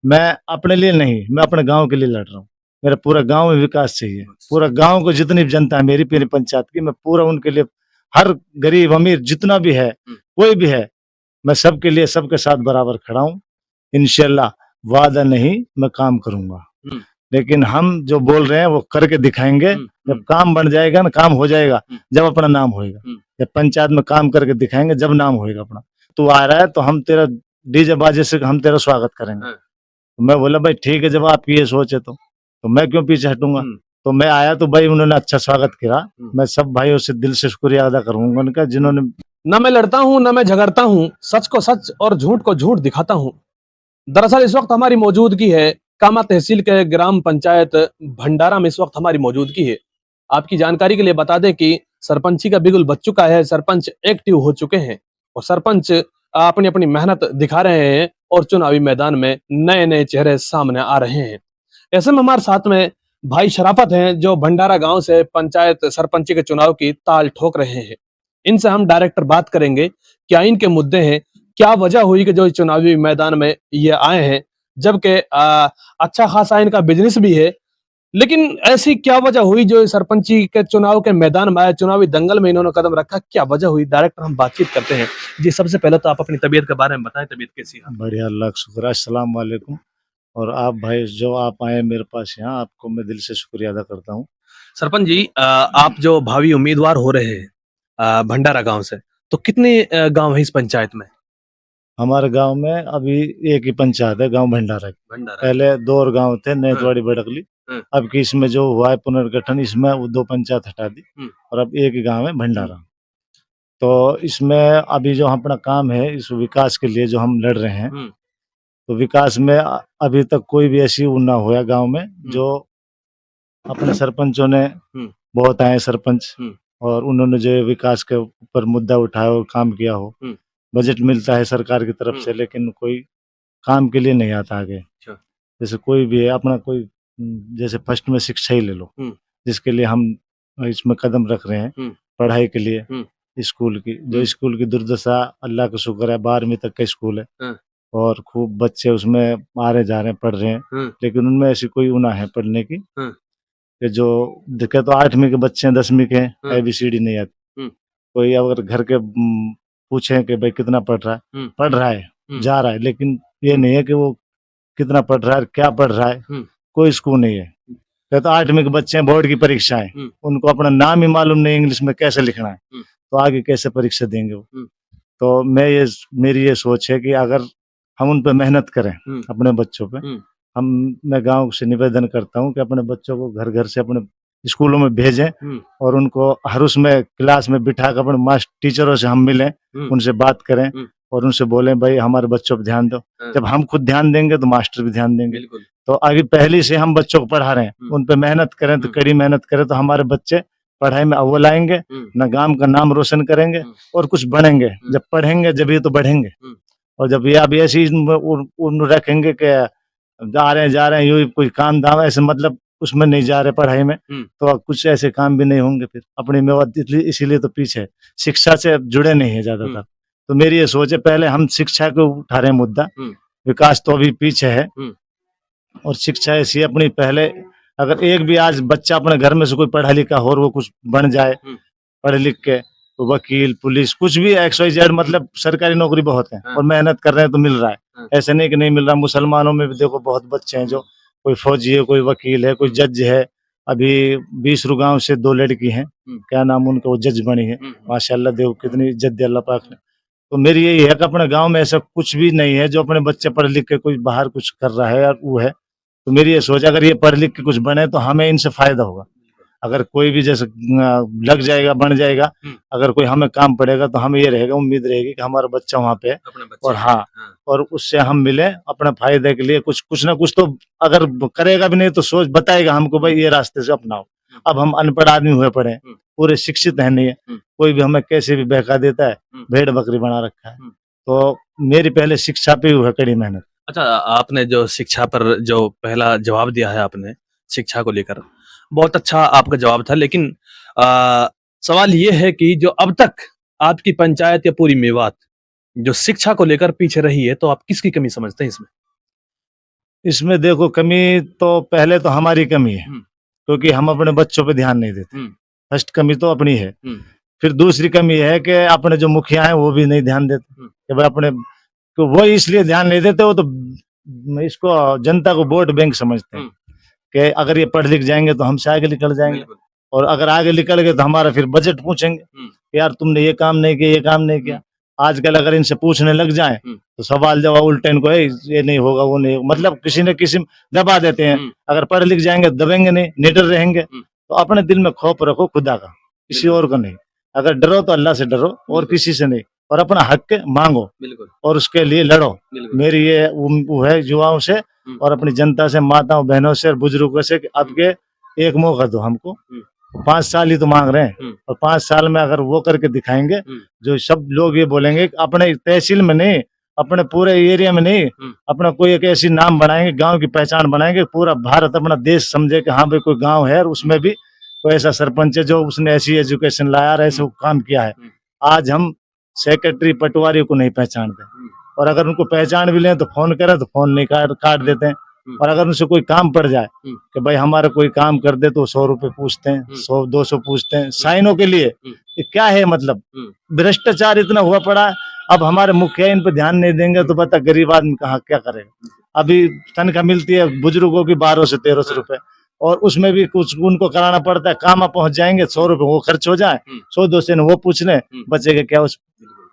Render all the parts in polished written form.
मैं अपने लिए नहीं, मैं अपने गाँव के लिए लड़ रहा हूँ। मेरा पूरा गाँव में विकास चाहिए। पूरा गाँव को जितनी भी जनता है मेरी पंचायत की, मैं पूरा उनके लिए हर गरीब, अमीर जितना भी है, कोई भी है, मैं सबके लिए सबके साथ बराबर खड़ा हूँ। इंशाअल्लाह वादा नहीं, मैं काम करूँगा। लेकिन हम जो बोल रहे हैं वो करके दिखाएँगे। जब काम बन जाएगा ना, काम हो जाएगा, जब अपना नाम होएगा। जब पंचायत में काम करके दिखाएँगे, जब नाम होएगा अपना। तू आ रहा है तो हम तेरा डीजे बाजे से हम तेरा स्वागत करेंगे। तो मैं बोला भाई ठीक है, जब आपकी ये सोच है तो मैं क्यों पीछे हटूँगा? तो मैं आया तो भाई उन्होंने अच्छा स्वागत किया। मैं सब भाइयों से दिल से शुक्रिया अदा करूँगा उनका, जिन्होंने न मैं लड़ता हूँ न मैं झगड़ता हूँ, सच को सच और झूठ को झूठ दिखाता हूँ। दरअसल इस वक्त हमारी मौजूदगी है कामा तहसील के ग्राम पंचायत भंडारा में। इस वक्त हमारी मौजूदगी है। आपकी जानकारी के लिए बता दें कि सरपंची का बिगुल बज चुका है, सरपंच एक्टिव हो चुके हैं और सरपंच अपनी अपनी मेहनत दिखा रहे हैं और चुनावी मैदान में नए नए चेहरे सामने आ रहे हैं। ऐसे में हमारे साथ में भाई शराफत हैं जो भंडारा गांव से पंचायत सरपंची के चुनाव की ताल ठोक रहे हैं। इनसे हम डायरेक्टर बात करेंगे, क्या इनके मुद्दे हैं, क्या वजह हुई कि जो इस चुनावी मैदान में ये आए हैं, जबकि अच्छा खासा इनका बिजनेस भी है। लेकिन ऐसी क्या वजह हुई जो सरपंची के चुनाव के मैदान में आए, चुनावी दंगल में इन्होंने कदम रखा, क्या वजह हुई? डायरेक्टर हम बातचीत करते हैं। जी सबसे पहले तो आप अपनी तबीयत के बारे में बताएं, तबीयत कैसी है आपकी? बढ़िया, अल्लाह का शुक्र है। अस्सलाम वालेकुम। और आप भाई जो आप आए मेरे पास यहाँ, आपको मैं दिल से शुक्रिया अदा करता हूँ। सरपंच जी, आप जो भावी उम्मीदवार हो रहे हैं भंडारा गांव से, तो कितने गांव है इस पंचायत में? हमारे गाँव में अभी एक ही पंचायत है, गाँव भंडारा की। भंडारा। पहले 2 और गाँव थे, हाँ, नेतवाड़ी, बड़कली। हाँ, अब की इसमें जो हुआ है पुनर्गठन, इसमें वो 2 पंचायत हटा दी और अब एक ही गाँव है भंडारा। तो इसमें अभी जो अपना काम है, इस विकास के लिए जो हम लड़ रहे हैं, तो विकास में अभी तक कोई भी ऐसी वो ना हुआ गाँव में जो अपने सरपंचों ने बहुत आए सरपंच और उन्होंने जो है विकास के ऊपर मुद्दा उठाया और काम किया हो। बजट मिलता है सरकार की तरफ से, लेकिन कोई काम के लिए नहीं आता आगे। जैसे कोई भी है अपना कोई जैसे फर्स्ट में शिक्षा ही ले लो, जिसके लिए हम इसमें कदम रख रहे हैं, पढ़ाई के लिए। स्कूल की जो स्कूल की दुर्दशा, अल्लाह का शुक्र है 12वीं तक का स्कूल है और खूब बच्चे उसमें आ रहे जा रहे हैं, पढ़ रहे हैं, लेकिन उनमें ऐसी कोई वो ना है पढ़ने की कि जो दिक्कत। तो 8वीं के बच्चे हैं, 10वीं के हैं, ABCD नहीं आती। कोई अगर घर के पूछे कि भाई कितना पढ़ रहा है, पढ़ रहा है, जा रहा है, लेकिन ये नहीं है कि वो कितना पढ़ रहा है, क्या पढ़ रहा है, कोई स्कूल नहीं है। कहते 8वीं के बच्चे हैं, बोर्ड की परीक्षाएं, उनको अपना नाम ही मालूम नहीं इंग्लिश में कैसे लिखना है, तो आगे कैसे परीक्षा देंगे वो। तो मेरी ये सोच है कि अगर हम उन पे मेहनत करें, अपने बच्चों पे, मैं गाँव से निवेदन करता हूँ कि अपने बच्चों को घर-घर से अपने स्कूलों में भेजें और उनको हर उसमें क्लास में बिठा कर अपने टीचरों से हम मिलें, उनसे बात करें और उनसे बोलें भाई हमारे बच्चों पे ध्यान दो। जब हम खुद ध्यान देंगे तो मास्टर भी ध्यान देंगे। तो अभी पहले से हम बच्चों को पढ़ा रहे हैं, उन पे मेहनत करें, तो कड़ी मेहनत करें तो हमारे बच्चे पढ़ाई में अव्वल आएँगे, ना गाँव का नाम रोशन करेंगे और कुछ बनेंगे। जब पढ़ेंगे जब ये तो बढ़ेंगे। और जब ये अभी ऐसे ही उन रखेंगे कि जा रहे हैं जा रहे हैं, यूँ कोई काम धाम ऐसे मतलब उसमें नहीं जा रहे पढ़ाई में, तो कुछ ऐसे काम भी नहीं होंगे। फिर अपनी मेवात इसीलिए तो पीछे है, शिक्षा से जुड़े नहीं है ज्यादातर। तो मेरी ये सोच है पहले हम शिक्षा को उठा रहे हैं मुद्दा, विकास तो अभी पीछे है। और शिक्षा ऐसी अपनी पहले, अगर एक भी आज बच्चा अपने घर में से कोई पढ़ा लिखा हो और वो कुछ बन जाए पढ़ लिख के, तो वकील, पुलिस, कुछ भी XYZ, मतलब सरकारी नौकरी बहुत है और मेहनत कर रहे हैं तो मिल रहा है। ऐसे नहीं कि नहीं मिल रहा। मुसलमानों में भी देखो बहुत बच्चे हैं जो कोई फौजी है, कोई वकील है, कोई जज है। अभी 20 गांव से 2 लड़की हैं, क्या नाम उनका, वो जज बनी है माशाल्लाह, देखो कितनी इज्जत दी अल्लाह पाक ने। तो मेरी यही है कि अपने गांव में ऐसा कुछ भी नहीं है जो अपने बच्चे पढ़ लिख के कोई बाहर कुछ कर रहा है, और वो है। तो मेरी ये सोच, अगर ये पढ़ लिख के कुछ बने तो हमें इनसे फायदा होगा। अगर कोई भी जैसे लग जाएगा, बन जाएगा, अगर कोई हमें काम पड़ेगा तो हमें ये रहेगा, उम्मीद रहेगी कि हमारा बच्चा वहाँ पे है और हाँ, और उससे हम मिले अपने फायदे के लिए। कुछ ना कुछ तो अगर करेगा भी नहीं तो सोच बताएगा हमको भाई ये रास्ते से अपनाओ। अब हम अनपढ़ आदमी हुए पड़े, पूरे शिक्षित है नहीं है, कोई भी हमें कैसे भी बहका देता है, भेड़ बकरी बना रखा है। तो मेरी पहले शिक्षा पे हुआ कड़ी मेहनत। अच्छा, आपने जो शिक्षा पर जो पहला जवाब दिया है आपने शिक्षा को लेकर, बहुत अच्छा आपका जवाब था। लेकिन सवाल ये है कि जो अब तक आपकी पंचायत या पूरी मेवात जो शिक्षा को लेकर पीछे रही है, तो आप किसकी कमी समझते हैं इसमें? इसमें देखो कमी तो पहले तो हमारी कमी है, हम्म। क्योंकि हम अपने बच्चों पे ध्यान नहीं देते। हम्म। फर्स्ट कमी तो अपनी है। हम्म। फिर दूसरी कमी है कि अपने जो मुखिया हैं वो भी नहीं ध्यान देते हम्म। कि भाई अपने तो वो इसलिए ध्यान नहीं देते, वो तो इसको जनता को वोट बैंक समझते हैं कि अगर ये पढ़ लिख जाएंगे तो हमसे आगे निकल जाएंगे, बिल्कुल। और अगर आगे निकल गए तो हमारा फिर बजट पूछेंगे कि यार तुमने ये काम नहीं किया, ये काम नहीं किया। आजकल अगर इनसे पूछने लग जाए तो सवाल जवाब उल्टे इनको है, ये नहीं होगा वो नहीं होगा, मतलब किसी न किसी दबा देते हैं। अगर पढ़ लिख जाएंगे दबेंगे नहीं, निडर रहेंगे। तो अपने दिल में खौफ रखो खुदा का, किसी और का नहीं। अगर डरो तो अल्लाह से डरो और किसी से नहीं, और अपना हक मांगो और उसके लिए लड़ो। मेरी ये वो है युवाओं से और अपनी जनता से, माताओं बहनों से और बुजुर्गों से कि अब के एक मौका दो हमको। 5 साल ही तो मांग रहे हैं, और 5 साल में अगर वो करके दिखाएंगे जो सब लोग ये बोलेंगे कि अपने तहसील में नहीं, अपने पूरे एरिया में नहीं, अपना कोई एक ऐसी नाम बनाएंगे, गांव की पहचान बनाएंगे, पूरा भारत अपना देश समझे कि हाँ भाई कोई गांव है और उसमें भी कोई ऐसा सरपंच है जो उसने ऐसी एजुकेशन लाया और ऐसे काम किया है। आज हम सेक्रेटरी पटवारी को नहीं पहचानते, और अगर उनको पहचान भी लें तो फोन करें तो फोन नहीं काट देते हैं। और अगर उनसे कोई काम पड़ जाए कि भाई हमारा कोई काम कर दे तो 100 रुपए पूछते हैं, 100-200 पूछते हैं साइनों के लिए। ये क्या है मतलब? भ्रष्टाचार इतना हुआ पड़ा है। अब हमारे मुखिया इन पे ध्यान नहीं देंगे तो बता गरीब आदमी कहाँ क्या करेगा? अभी तनख्वाह मिलती है बुजुर्गों की 1200 से 1300 रुपए, और उसमें भी कुछ उनको कराना पड़ता है। काम पहुंच जाएंगे 100 रुपए वो खर्च हो जाए, 100-200 वो पूछ लें, बचेगा क्या उस?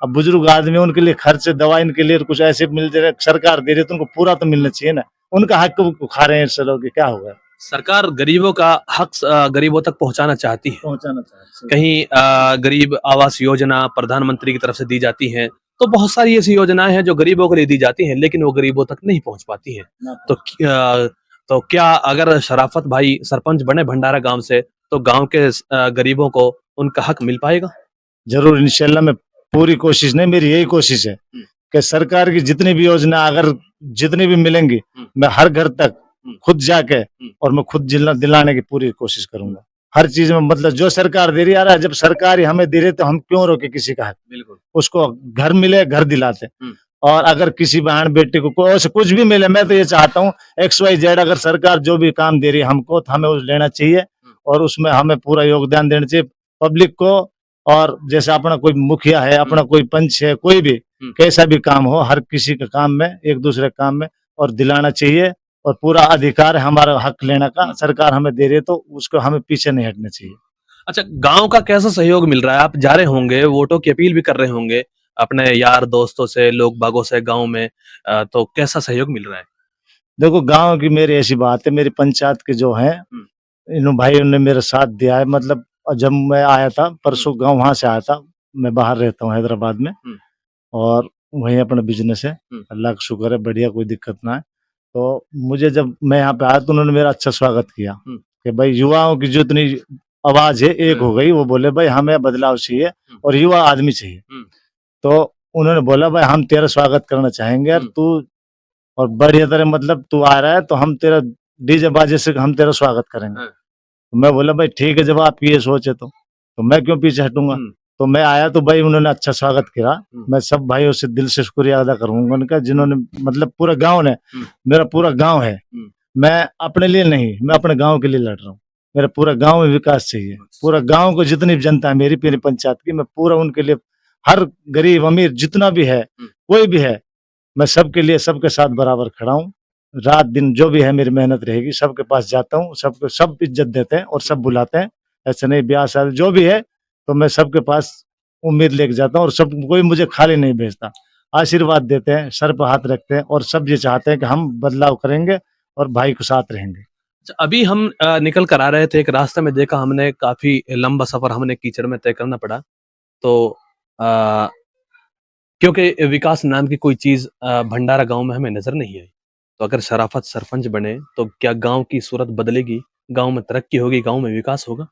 अब बुजुर्ग आदमी उनके लिए खर्च दवा इनके लिए कुछ ऐसे मिल जाए, सरकार दे रही है तो उनको पूरा तो मिलना चाहिए ना। उनका हक वो खा रहे हैं इससे लोग, क्या होगा? सरकार गरीबों का हक गरीबों तक पहुंचाना चाहती है। पहुंचाना चाहिए। कहीं गरीब आवास योजना प्रधानमंत्री की तरफ से दी जाती है, तो बहुत सारी ऐसी योजनाएं हैं जो गरीबों के लिए दी जाती हैं, लेकिन वो गरीबों तक नहीं पहुंच पाती हैं। तो क्या अगर शराफत भाई सरपंच बने भंडारा गांव से, तो गांव के गरीबों को उनका हक मिल पाएगा? जरूर, इंशाल्लाह। मैं पूरी कोशिश नहीं, मेरी यही कोशिश है कि सरकार की जितनी भी योजना अगर जितनी भी मिलेंगी, मैं हर घर तक खुद जाके और मैं खुद दिलाने की पूरी कोशिश करूंगा। हर चीज में मतलब जो सरकार दे रही है, जब सरकार ही हमें दे रही तो हम क्यों रोके किसी का हक? बिल्कुल। उसको घर मिले, घर दिलाते। और अगर किसी बहन बेटे को कोई कुछ भी मिले, मैं तो ये चाहता हूँ XYZ अगर सरकार जो भी काम दे रही है हमको तो हमें उस लेना चाहिए, और उसमें हमें पूरा योगदान देना चाहिए पब्लिक को। और जैसे अपना कोई मुखिया है, अपना कोई पंच है, कोई भी कैसा भी काम हो, हर किसी के काम में, एक दूसरे के काम में और दिलाना चाहिए। और पूरा अधिकार है हमारा हक लेने का। सरकार हमें दे रही है तो उसको हमें पीछे नहीं हटना चाहिए। अच्छा, गांव का कैसा सहयोग मिल रहा है? आप जा रहे होंगे, वोटों की अपील भी कर रहे होंगे अपने यार दोस्तों से, लोग बागों से गांव में, तो कैसा सहयोग मिल रहा है? देखो गांव की मेरी ऐसी बात है, मेरी पंचायत के जो हैं इन भाइयों ने मेरा साथ दिया है। मतलब जब मैं आया था परसों गांव, वहां से आया था, मैं बाहर रहता हूँ हैदराबाद में, और वहीं अपना बिजनेस है, अल्लाह का शुक्र है, बढ़िया, कोई दिक्कत ना है। तो मुझे जब मैं यहाँ पे आया तो उन्होंने मेरा अच्छा स्वागत किया कि भाई युवाओं की जितनी आवाज है एक हो गई। वो बोले भाई हमें बदलाव चाहिए और युवा आदमी चाहिए। तो उन्होंने बोला भाई हम तेरा स्वागत करना चाहेंगे यार, तू और बढ़िया तरह मतलब तू आ रहा है तो हम तेरा डीजे बाजे से हम तेरा स्वागत करेंगे। तो मैं बोला भाई ठीक है, जब आपकी ये सोच है तो मैं क्यों पीछे हटूंगा। तो मैं आया तो भाई उन्होंने अच्छा स्वागत किया। मैं सब भाइयों से दिल से शुक्रिया अदा करूंगा उनका, जिन्होंने मतलब पूरा गांव ने, मेरा पूरा गांव है, मैं अपने लिए नहीं, मैं अपने गांव के लिए लड़ रहा हूँ। मेरा पूरा गांव में विकास चाहिए। पूरा गांव को जितनी भी जनता है मेरी पंचायत की, मैं पूरा उनके लिए, हर गरीब अमीर जितना भी है, कोई भी है, मैं सबके लिए सबके साथ बराबर खड़ा हूँ। रात दिन जो भी है मेरी मेहनत रहेगी, सबके पास जाता हूँ, सबको सब इज्जत देते हैं और सब बुलाते हैं। ऐसे नहीं, ब्याह शादी जो भी है तो मैं सबके पास उम्मीद लेके जाता हूँ, और सब कोई मुझे खाली नहीं भेजता। आशीर्वाद देते हैं, सर पर हाथ रखते हैं, और सब ये चाहते हैं कि हम बदलाव करेंगे और भाई के साथ रहेंगे। अच्छा, अभी हम निकल कर आ रहे थे, एक रास्ते में देखा हमने, काफी लंबा सफर हमने कीचड़ में तय करना पड़ा। तो अ, क्योंकि विकास नाम की कोई चीज भंडारा गांव में हमें नजर नहीं आई। तो अगर शराफत सरपंच बने तो क्या गांव की सूरत बदलेगी, गांव में तरक्की होगी, गांव में विकास होगा?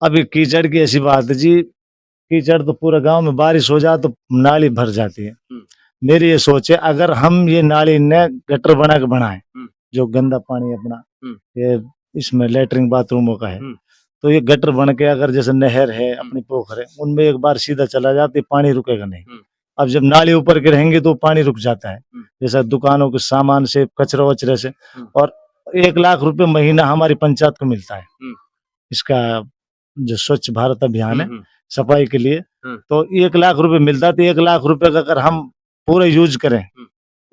अभी कीचड़ की ऐसी बात है जी, कीचड़ तो पूरा गांव में बारिश हो जाए तो नाली भर जाती है। मेरी ये सोच है अगर हम ये नाली ने गटर बना के बनाए, जो गंदा पानी अपना ये इसमें लेटरिन बाथरूमों का है, तो ये गटर बन के अगर जैसे नहर है, अपनी पोखर है, उनमें एक बार सीधा चला जाता है, पानी रुकेगा नहीं। अब जब नाली ऊपर के रहेंगे तो पानी रुक जाता है, जैसा दुकानों के सामान से, कचरा वचरे से। और 1 लाख रुपए महीना हमारी पंचायत को मिलता है इसका, जो स्वच्छ भारत अभियान है सफाई के लिए। तो 1 लाख रुपए मिलता है, तो 1 लाख रुपए का अगर हम पूरा यूज करें,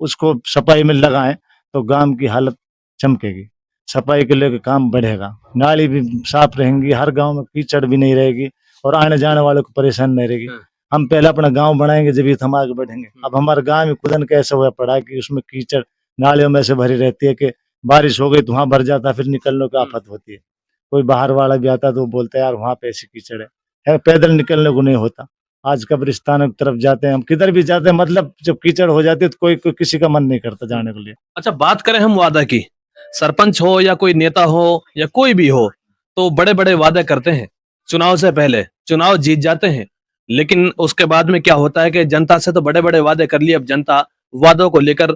उसको सफाई में लगाएं, तो गांव की हालत चमकेगी, सफाई के लेकर काम बढ़ेगा, नाली भी साफ रहेंगी, हर गांव में कीचड़ भी नहीं रहेगी और आने जाने वालों को परेशानी नहीं रहेगी। हम पहले अपना गांव बनाएंगे जब हम आगे बढ़ेंगे। अब हमारा गांव में खुदन कैसा हुआ पड़ा है कि उसमें कीचड़ नालियों में से भरी रहती है कि बारिश हो गई तो वहां भर जाता है, फिर निकलने की आफत होती है। कोई बाहर वाला भी आता है तो वो बोलता है यार वहां पे ऐसी कीचड़ है, पैदल निकलने को नहीं होता। आज कब्रिस्तान की तरफ जाते हैं, हम किधर भी जाते हैं, मतलब जब कीचड़ हो जाती है तो कोई किसी का मन नहीं करता जाने के लिए। अच्छा, बात करें हम वादा की, सरपंच हो या कोई नेता हो या कोई भी हो, तो बड़े बड़े वादे करते हैं चुनाव से पहले, चुनाव जीत जाते हैं, लेकिन उसके बाद में क्या होता है कि जनता से तो बड़े बड़े वादे कर लिए, अब जनता वादों को लेकर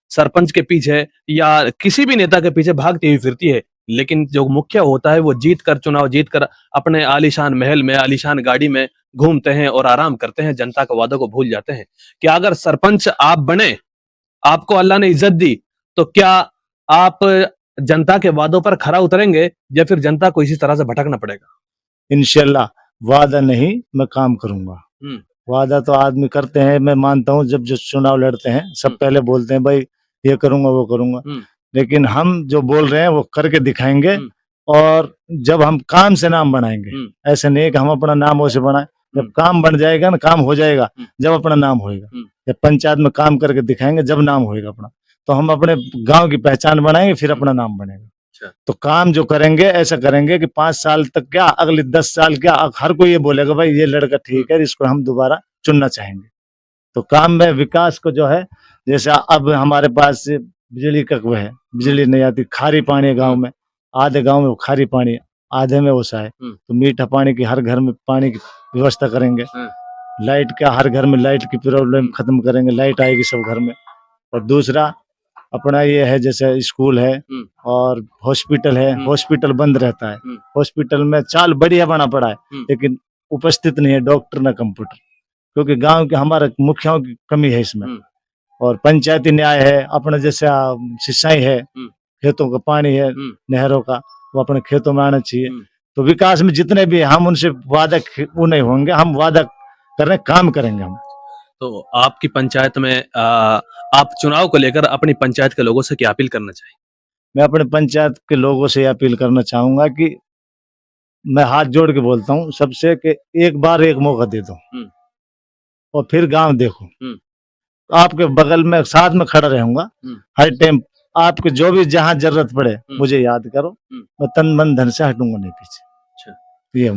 सरपंच के पीछे या किसी भी नेता के पीछे भागती हुई फिरती है। लेकिन जो मुख्य होता है वो चुनाव जीत कर अपने आलीशान महल में, आलीशान गाड़ी में घूमते हैं और आराम करते हैं, जनता के वादों को भूल जाते हैं। क्या अगर सरपंच आप बने, आपको अल्लाह ने इज्जत दी, तो क्या आप जनता के वादों पर खरा उतरेंगे या फिर जनता को इसी तरह से भटकना पड़ेगा? इंशाल्लाह वादा नहीं, मैं काम करूंगा। वादा तो आदमी करते हैं, मैं मानता हूँ, जब जो चुनाव लड़ते हैं सब पहले बोलते हैं भाई ये करूंगा वो करूंगा, लेकिन हम जो बोल रहे हैं वो करके दिखाएंगे। और जब हम काम से नाम बनाएंगे, ऐसे नहीं है कि हम अपना नाम वैसे बनाए, जब काम बन जाएगा ना, काम हो जाएगा जब अपना नाम होएगा, जब पंचायत में काम करके दिखाएंगे जब नाम होएगा अपना, तो हम अपने गांव की पहचान बनाएंगे, फिर अपना नाम बनेगा। तो काम जो करेंगे ऐसा करेंगे कि 5 साल तक क्या, अगले 10 साल क्या, हर कोई ये बोलेगा भाई ये लड़का ठीक है, इसको हम दोबारा चुनना चाहेंगे। तो काम में विकास को जो है, जैसे अब हमारे पास बिजली का वो है, बिजली नहीं आती, खारी पानी है गांव में, आधे गांव में खारी पानी है, आधे में वसा है, तो मीठा पानी की हर घर में पानी की व्यवस्था करेंगे। लाइट का हर घर में लाइट की प्रॉब्लम खत्म करेंगे, लाइट आएगी सब घर में। और दूसरा अपना ये है, जैसे स्कूल है और हॉस्पिटल है, हॉस्पिटल बंद रहता है, हॉस्पिटल में चाल बढ़िया बना पड़ा है, लेकिन उपस्थित नहीं है डॉक्टर ना कंप्यूटर, क्योंकि गांव के हमारे मुखियाओं की कमी है इसमें। और पंचायती न्याय है, अपना जैसे सिंचाई है, खेतों का पानी है, नहरों का, वो अपने खेतों में आना चाहिए। तो विकास में जितने भी हम उनसे वादा वो नहीं होंगे, हम वादा कर रहे काम करेंगे हम। तो आपकी पंचायत में आप चुनाव को लेकर अपनी पंचायत के लोगों से क्या अपील करना चाहिए? मैं अपने पंचायत के लोगों से अपील करना चाहूंगा कि मैं हाथ जोड़ के बोलता हूँ सबसे कि एक बार एक मौका दे दो और फिर गांव देखो। आपके बगल में साथ में खड़ा रहूंगा हर टाइम, आपको जो भी जहां जरूरत पड़े मुझे याद करो, मैं तन मन धन से हटूंगा नहीं पीछे। ये